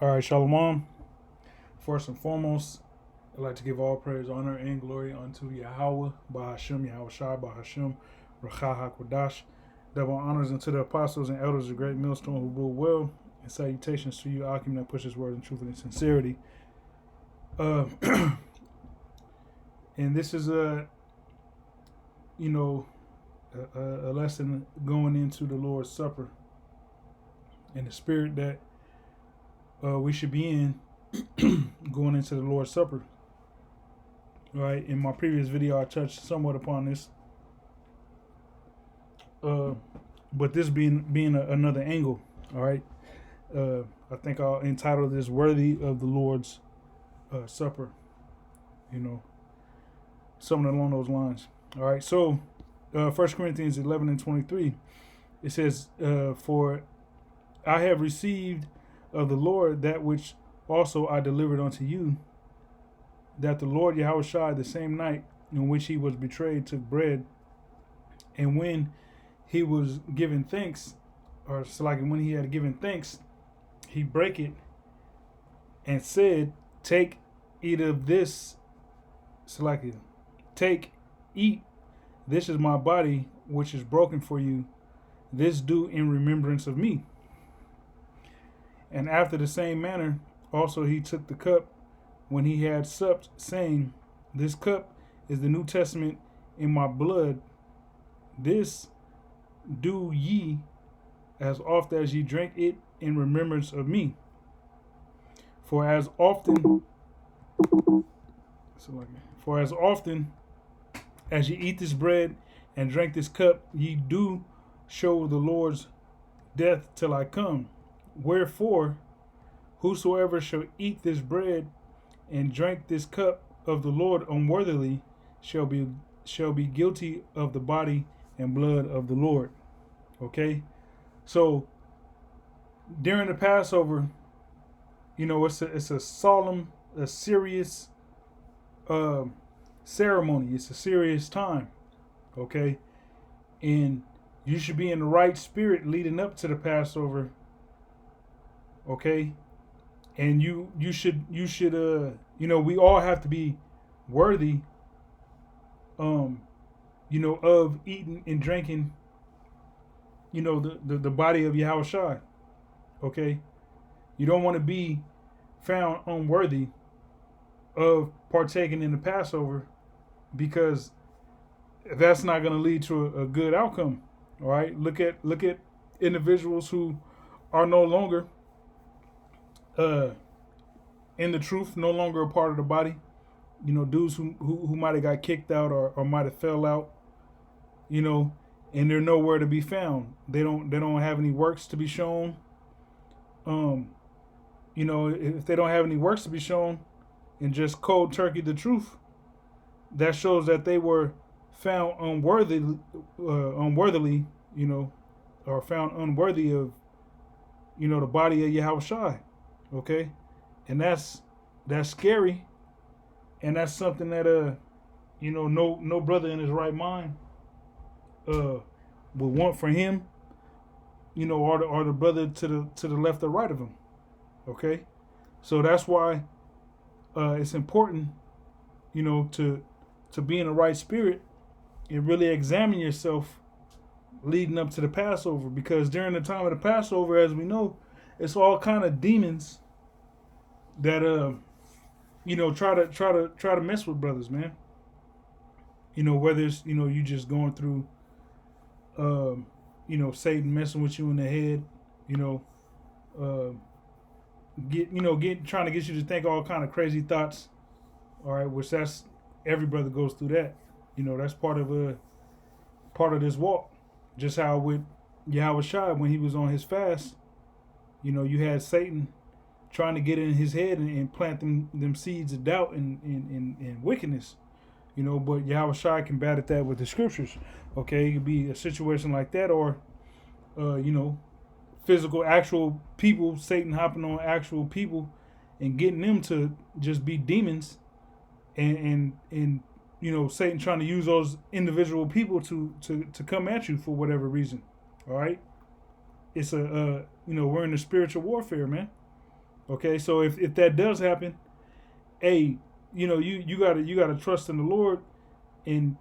All right, Shalom. First and foremost, I'd like to give all praise, honor, and glory unto Yahweh, Bahashem, Yahweh Shai, Bahashem, Rachah HaKodash. Double honors unto the apostles and elders of Great Millstone who rule well, and salutations to you, Akim, that pushes word in truth and sincerity. Uh, and this is a lesson going into the Lord's Supper and the spirit that we should be in going into the Lord's Supper. Right. In my previous video, I touched somewhat upon this, but this being another angle. All right. I think I'll entitle this "Worthy of the Lord's Supper." Something along those lines. All right. So, 1 Corinthians 11:23, it says, "For I have received of the Lord that which also I delivered unto you, that the Lord Yahushua, the same night in which he was betrayed, took bread, and when he was given thanks, or like when he had given thanks, he brake it and said, Take, eat of this, eat, this is my body, which is broken for you. This do in remembrance of me. And after the same manner, also he took the cup when he had supped, saying, This cup is the New Testament in my blood. This do ye as oft as ye drink it in remembrance of me. For as often as ye eat this bread and drink this cup, ye do show the Lord's death till I come. Wherefore, whosoever shall eat this bread and drink this cup of the Lord unworthily shall be guilty of the body and blood of the Lord. Okay? So during the Passover, it's a solemn, a serious ceremony. It's a serious time. Okay? And you should be in the right spirit leading up to the Passover. Okay, and you should we all have to be worthy of eating and drinking the body of Yahushua. Okay, you don't want to be found unworthy of partaking in the Passover, because that's not going to lead to a good outcome. All right, look at individuals who are no longer in the truth, no longer a part of the body. Dudes who might have got kicked out or might have fell out, and they're nowhere to be found. They don't have any works to be shown. If they don't have any works to be shown, and just cold turkey the truth, that shows that they were found unworthily, or found unworthy of, the body of Yahushua. Okay, and that's scary, and that's something that no brother in his right mind would want for him, or the brother to the left or right of him. Okay, so that's why it's important, to be in the right spirit and really examine yourself leading up to the Passover, because during the time of the Passover, as we know, it's all kind of demons that try to mess with brothers, man. Whether it's you just going through Satan messing with you in the head, trying to get you to think all kind of crazy thoughts. All right, which that's every brother goes through that. That's part of this walk. Just how with Yahushua when he was on his fast, you had Satan trying to get in his head and plant them seeds of doubt and wickedness. But Yahushua combated that with the scriptures. Okay, it could be a situation like that, or physical, actual people, Satan hopping on actual people and getting them to just be demons, and Satan trying to use those individual people to come at you for whatever reason. All right, it's we're in the spiritual warfare, man. Okay, so if that does happen, hey, you gotta trust in the Lord, and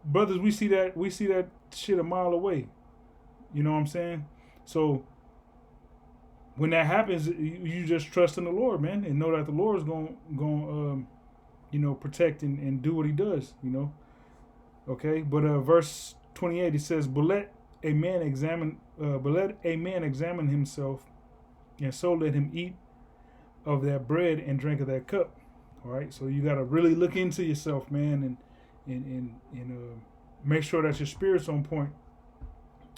brothers, we see that shit a mile away. You know what I'm saying? So when that happens, you just trust in the Lord, man, and know that the Lord is going protect and do what He does. Okay. But verse 28, it says, but let a man examine himself, and so let him eat of that bread and drink of that cup. All right. So you got to really look into yourself, man, and make sure that your spirit's on point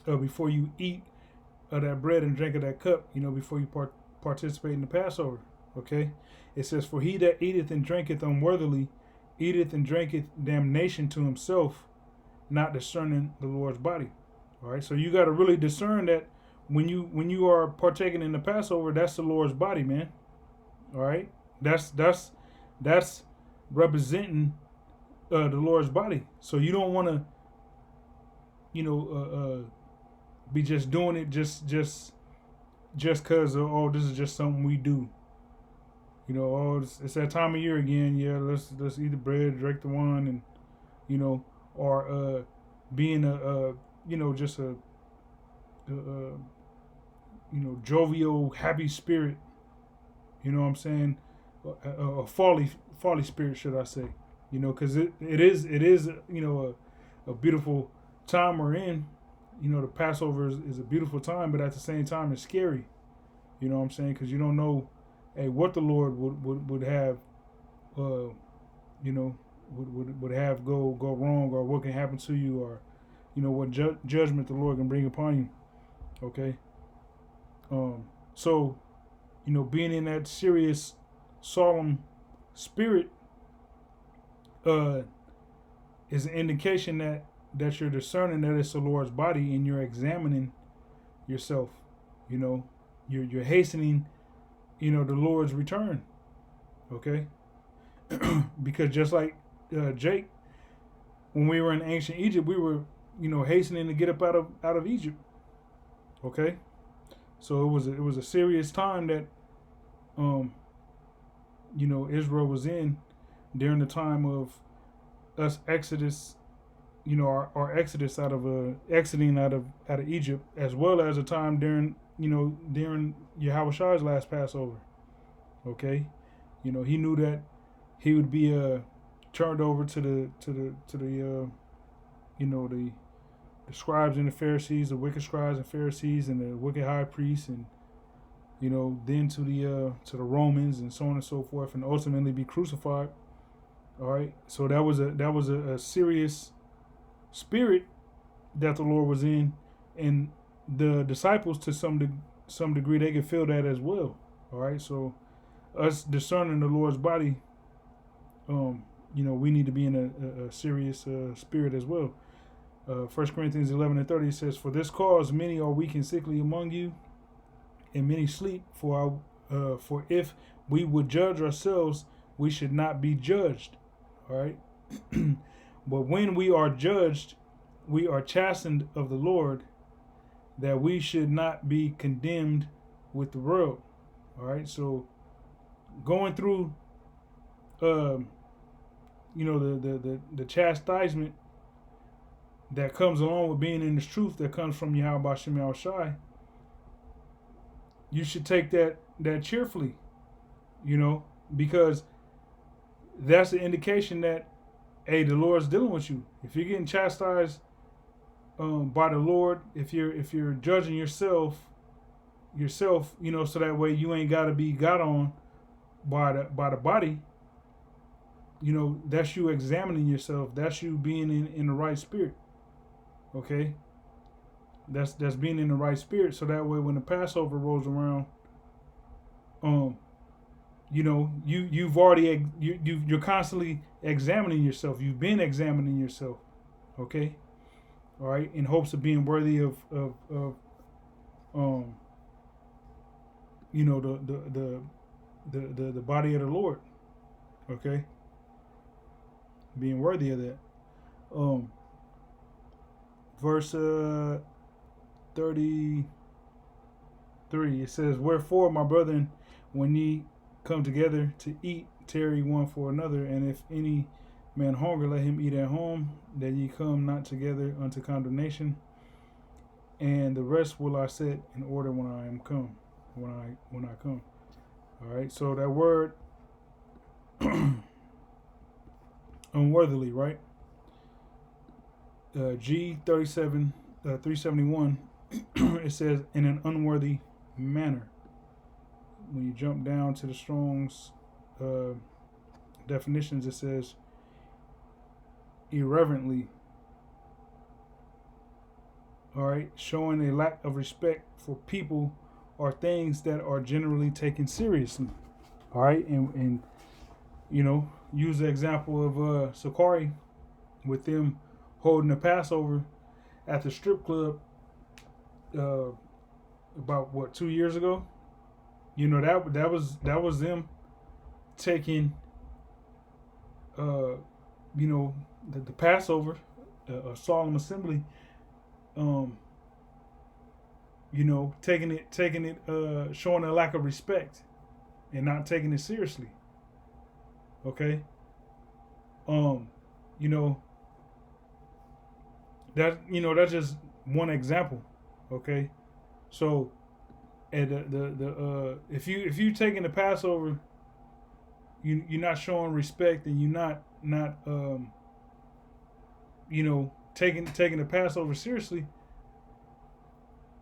before you eat of that bread and drink of that cup. Before you participate in the Passover. Okay. It says, for he that eateth and drinketh unworthily eateth and drinketh damnation to himself, not discerning the Lord's body. All right. So you got to really discern that when you are partaking in the Passover, that's the Lord's body, man. All right. That's representing the Lord's body. So you don't want to, be just doing it just because this is just something we do. It's that time of year again. Yeah, let's eat the bread, drink the wine, and or being just a jovial, happy spirit. You know what I'm saying? A folly spirit, should I say? Because it is a beautiful time we're in. The Passover is a beautiful time, but at the same time, it's scary. You know what I'm saying? Because you don't know, hey, what the Lord would have, would have go wrong, or what can happen to you, or what judgment the Lord can bring upon you. Okay. So, being in that serious, solemn spirit is an indication that you're discerning that it's the Lord's body, and you're examining yourself. You're hastening, the Lord's return. Okay. Because just like Jake, when we were in ancient Egypt, we were, hastening to get up out of Egypt. Okay. So it was a serious time that Israel was in during the time of us Exodus, our Exodus exiting out of Egypt, as well as a time during Yahushua last Passover. Okay. He knew that he would be turned over to the scribes and the Pharisees, the wicked scribes and Pharisees, and the wicked high priests, and then to the Romans, and so on and so forth, and ultimately be crucified. All right. So that was a serious spirit that the Lord was in, and the disciples, to some degree, they could feel that as well. All right. So us discerning the Lord's body, we need to be in a serious spirit as well. 1 Corinthians 11:30 says, for this cause many are weak and sickly among you, and many sleep. For if we would judge ourselves, we should not be judged. All right. But when we are judged, we are chastened of the Lord, that we should not be condemned with the world. All right. So going through, the chastisement that comes along with being in this truth that comes from Yahweh Bashem Yahushai, you should take that cheerfully, because that's an indication that, hey, the Lord's dealing with you. If you're getting chastised by the Lord, if you're judging yourself, so that way you ain't got to be got on by the body. That's you examining yourself. That's you being in the right spirit. Okay. That's being in the right spirit. So that way, when the Passover rolls around, you've already you're constantly examining yourself. You've been examining yourself. Okay. All right. In hopes of being worthy of the body of the Lord. Okay. Being worthy of that. Verse 33, it says, wherefore, my brethren, when ye come together to eat, tarry one for another. And if any man hunger, let him eat at home, that ye come not together unto condemnation. And the rest will I set in order when I am come. When I come. All right. So that word unworthily, right? G37 371. It says in an unworthy manner. When you jump down to the Strong's definitions, it says irreverently. All right, showing a lack of respect for people or things that are generally taken seriously. All right, and you know, use the example of Sakari with them holding the Passover at the strip club about what 2 years ago. You know, that was them taking you know, the Passover, a solemn assembly. You know, taking it, showing a lack of respect and not taking it seriously. Okay. You know, that's just one example. Okay. So, and if you taking the Passover, you're not showing respect, and you're not you know, taking the Passover seriously.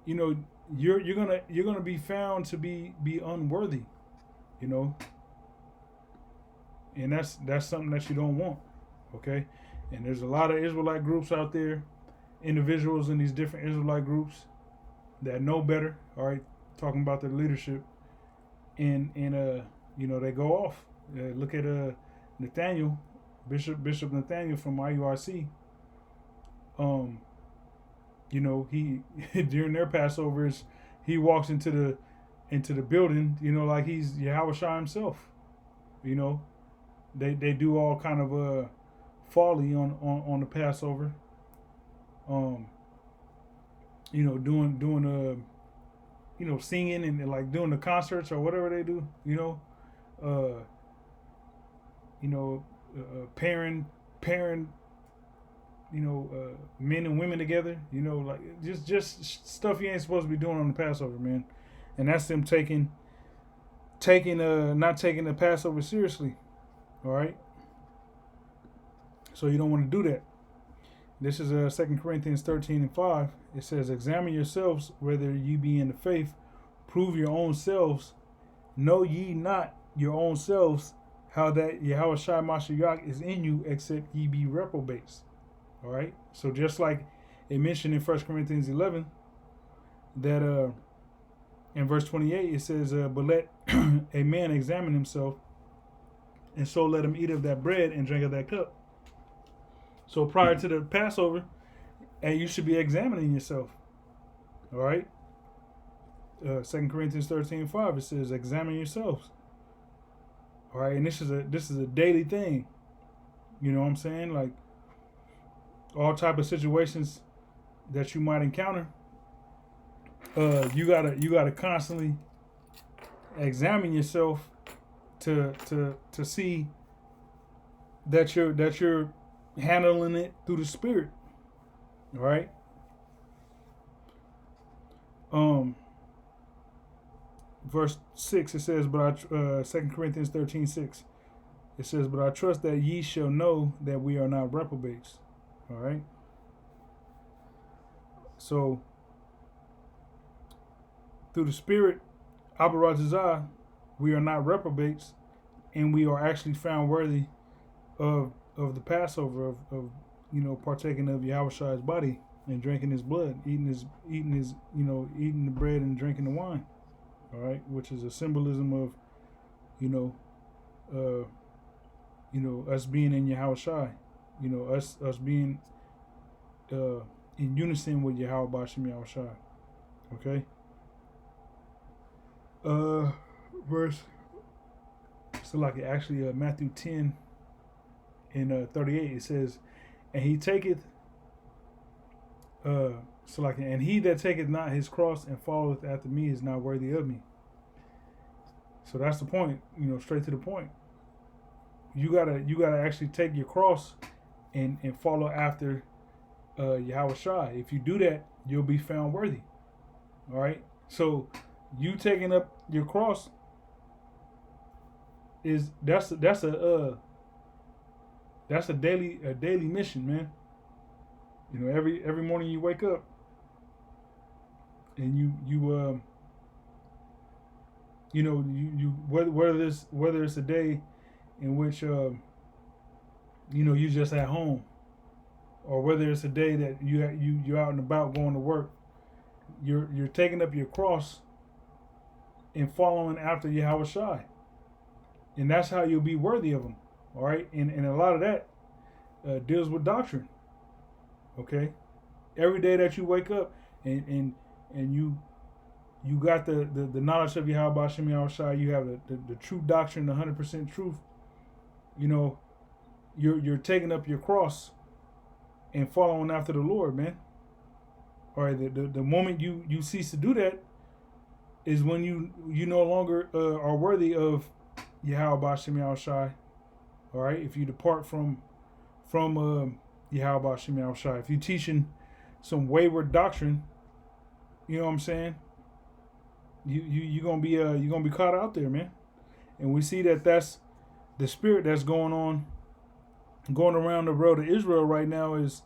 You know, you're gonna be found to be unworthy. You know, and that's something that you don't want. Okay, and there's a lot of Israelite groups out there, individuals in these different Israelite groups that know better. All right, talking about their leadership, and you know, they go off. Look at Nathaniel, Bishop Nathaniel from IURC. You know, he during their Passovers, he walks into the building, you know, like he's Yahushua himself. You know, they do all kind of folly on the Passover. You know, doing you know, singing and like doing the concerts or whatever they do. You know, pairing you know, men and women together, you know, like just stuff you ain't supposed to be doing on the Passover, man. And that's them not taking the Passover seriously. All right. So you don't want to do that. This is 2 Corinthians 13:5. It says, examine yourselves whether ye be in the faith, prove your own selves, know ye not your own selves, how that Yahushua Mashiach is in you, except ye be reprobates. All right. So just like it mentioned in 1 Corinthians 11, that in verse 28 it says, but let a man examine himself, and so let him eat of that bread and drink of that cup. So prior to the Passover, and you should be examining yourself. All right. 2 Corinthians 13:5, it says, examine yourselves. All right, and this is a daily thing. You know what I'm saying? Like, all type of situations that you might encounter, you gotta constantly examine yourself to see that you're handling it through the Spirit. All right. Verse 6, it says, but 2 Corinthians 13:6, it says, but I trust that ye shall know that we are not reprobates. All right. So through the Spirit, Abarazazah, we are not reprobates, and we are actually found worthy of the Passover, of you know, partaking of Yahushua's body and drinking his blood, eating his you know, eating the bread and drinking the wine. All right, which is a symbolism of, you know, us being in Yahushua, you know, us being in unison with Yahweh Bashim Yahushua. Okay. Verse, so like actually Matthew 10 and 38, it says, and he taketh so like, and he that taketh not his cross and followeth after me is not worthy of me. So that's the point, straight to the point. You gotta actually take your cross and follow after Yahweh Shai. If you do that, you'll be found worthy. All right. So you taking up your cross that's a daily mission, man. Every morning you wake up and you whether it's a day in which you just at home, or whether it's a day that you're out and about going to work, you're taking up your cross and following after Yahweh Shai, and that's how you'll be worthy of him. All right, and a lot of that deals with doctrine. Okay, every day that you wake up and you got the knowledge of Yahweh Shem Yahweh Shai, you have the true doctrine, the 100% truth. You're taking up your cross and following after the Lord, man. All right, the moment you cease to do that is when you no longer are worthy of Yahweh Shem Yahweh Shai. All right, if you depart from Yahweh Shem Yahweh Shai, if you're teaching some wayward doctrine, you know what I'm saying? You're gonna be caught out there, man. And we see that that's the spirit that's going around the world of Israel right now is,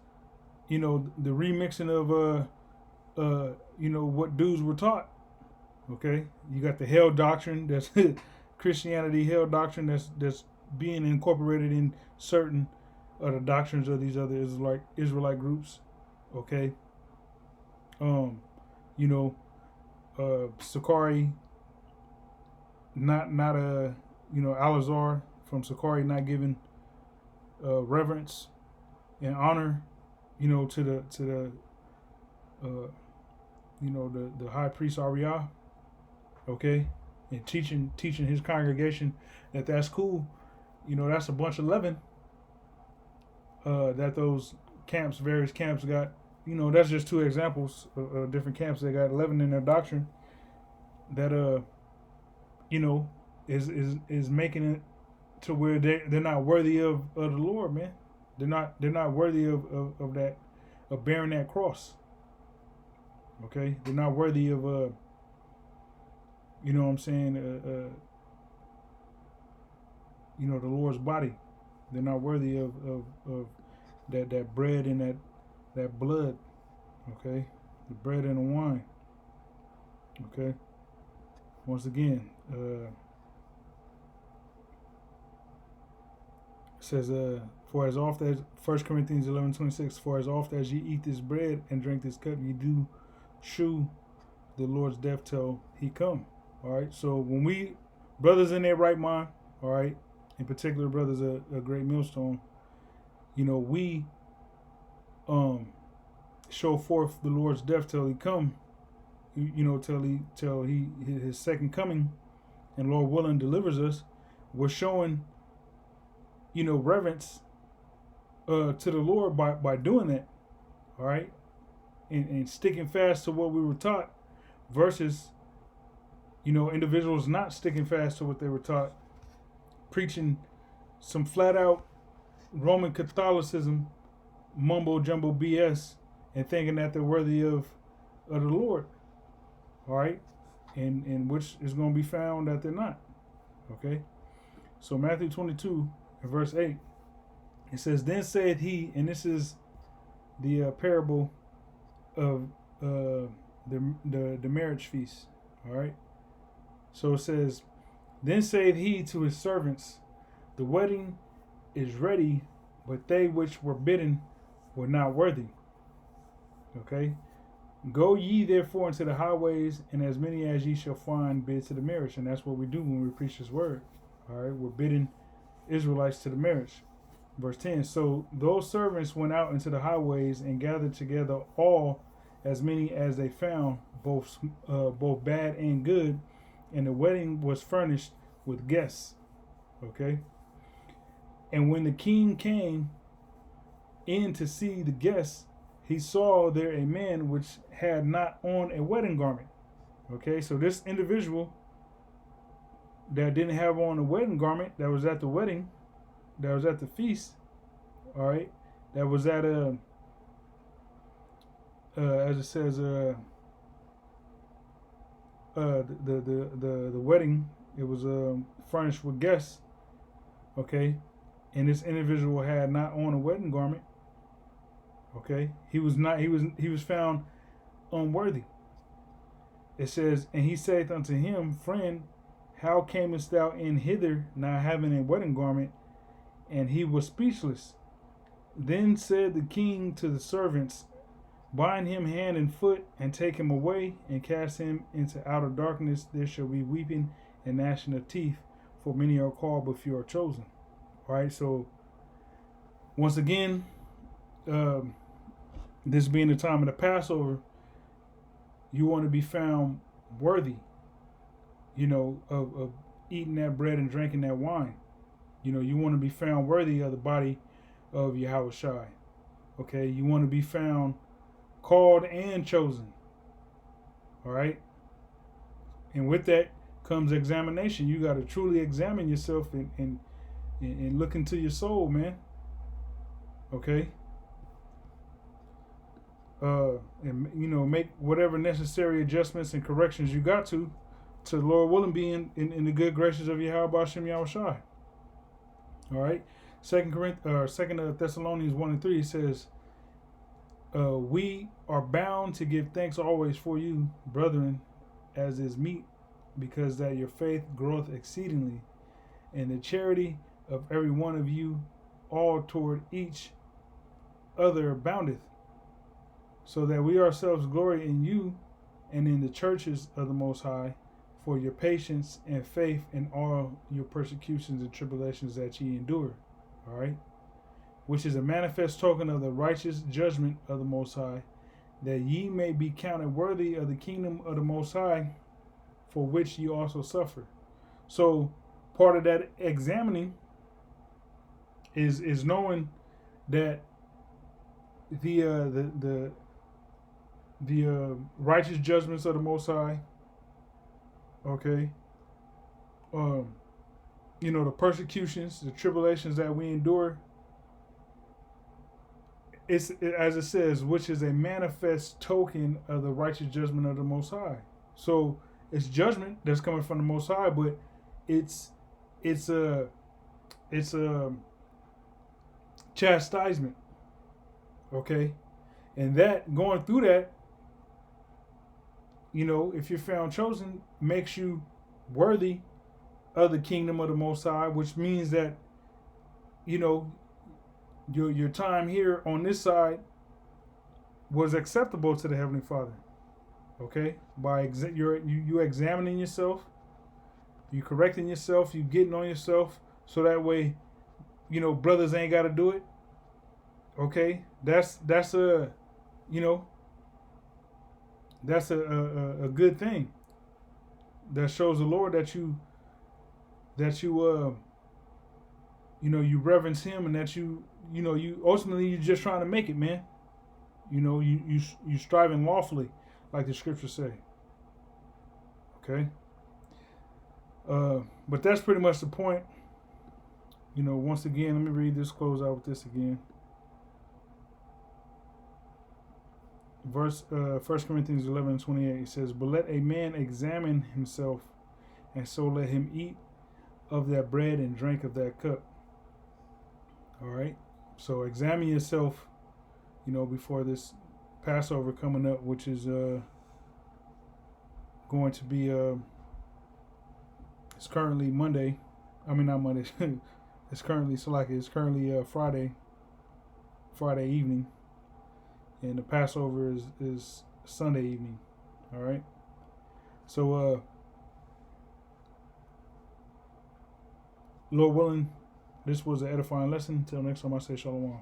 the remixing of what dudes were taught. Okay, you got the hell doctrine, that's Christianity hell doctrine that's being incorporated in certain of the doctrines of these other Israelite groups. Okay, Sakari, not Alazar from Sakari not giving reverence and honor, to the the high priest Ariah. Okay, and teaching his congregation that's cool. That's a bunch of leaven that those various camps got. That's just two examples of different camps that got leaven in their doctrine that is making it to where they're not worthy of the Lord, man. They're not worthy of that, of bearing that cross. Okay, they're not worthy of the Lord's body. They're not worthy of that bread and that blood. Okay, the bread and the wine. Okay, once again, it says, for as oft as 1 Corinthians 11:26, for as oft as ye eat this bread and drink this cup, ye do shew the Lord's death till he come. All right, so when we brothers in their right mind, all right, in particular brothers a great millstone, we show forth the Lord's death till he come, till he his second coming, and Lord willing delivers us. We're showing reverence to the Lord by doing that. All right, and sticking fast to what we were taught, versus individuals not sticking fast to what they were taught, preaching some flat out Roman Catholicism, mumbo jumbo BS, and thinking that they're worthy of the Lord. All right, and which is going to be found that they're not. Okay, so Matthew 22 and verse 8, it says, then said he, and this is the parable of the marriage feast. All right, so it says, then said he to his servants, the wedding is ready, but they which were bidden were not worthy. Okay, go ye therefore into the highways, and as many as ye shall find, bid to the marriage. And that's what we do when we preach this word. All right, we're bidding Israelites to the marriage. Verse 10, so those servants went out into the highways and gathered together all as many as they found, both bad and good, and the wedding was furnished with guests. Okay, and when the king came in to see the guests, he saw there a man which had not on a wedding garment. Okay, so this individual that didn't have on a wedding garment, that was at the wedding, that was at the feast, all right, that was at as it says, the wedding, it was furnished with guests, okay, and this individual had not on a wedding garment, okay, he was found unworthy. It says, and he saith unto him, Friend, how camest thou in hither, not having a wedding garment? And he was speechless. Then said the king to the servants, Bind him hand and foot, and take him away, and cast him into outer darkness. There shall be weeping and gnashing of teeth, for many are called, but few are chosen. All right, so once again, this being the time of the Passover, you want to be found worthy, of eating that bread and drinking that wine. You want to be found worthy of the body of Yahweh Shai. Okay, you want to be found called and chosen. All right, and with that comes examination. You got to truly examine yourself and look into your soul, man. Okay. And make whatever necessary adjustments and corrections you got to Lord willing, be in the good graces of Yahweh Hashem Yahweh Shai. All right. Second Thessalonians 1:3 says, we are bound to give thanks always for you, brethren, as is meet, because that your faith groweth exceedingly, and the charity of every one of you all toward each other aboundeth, so that we ourselves glory in you and in the churches of the Most High for your patience and faith in all your persecutions and tribulations that ye endure. All right? Which is a manifest token of the righteous judgment of the Most High, that ye may be counted worthy of the kingdom of the Most High, for which ye also suffer. So part of that examining is knowing that the righteous judgments of the Most High, okay, the persecutions, the tribulations that we endure, as it says, which is a manifest token of the righteous judgment of the Most High. So it's judgment that's coming from the Most High, but it's a chastisement, okay, and that going through that, if you're found chosen, makes you worthy of the kingdom of the Most High, which means that, your time here on this side was acceptable to the Heavenly Father. Okay? By you examining yourself, you correcting yourself, you getting on yourself, so that way, brothers ain't got to do it. Okay? That's a good thing. That shows the Lord that you reverence Him, and that you ultimately you're just trying to make it, man. You striving lawfully, like the scriptures say. Okay. But that's pretty much the point. Once again, let me read this, close out with this again. Verse 1 Corinthians 11:28 says, But let a man examine himself, and so let him eat of that bread and drink of that cup. All right. So examine yourself, before this Passover coming up, which is going to be it's currently Monday. I mean, not Monday. It's currently Friday evening, and the Passover is Sunday evening. All right. So Lord willing, this was an edifying lesson. Until next time, I say shalom.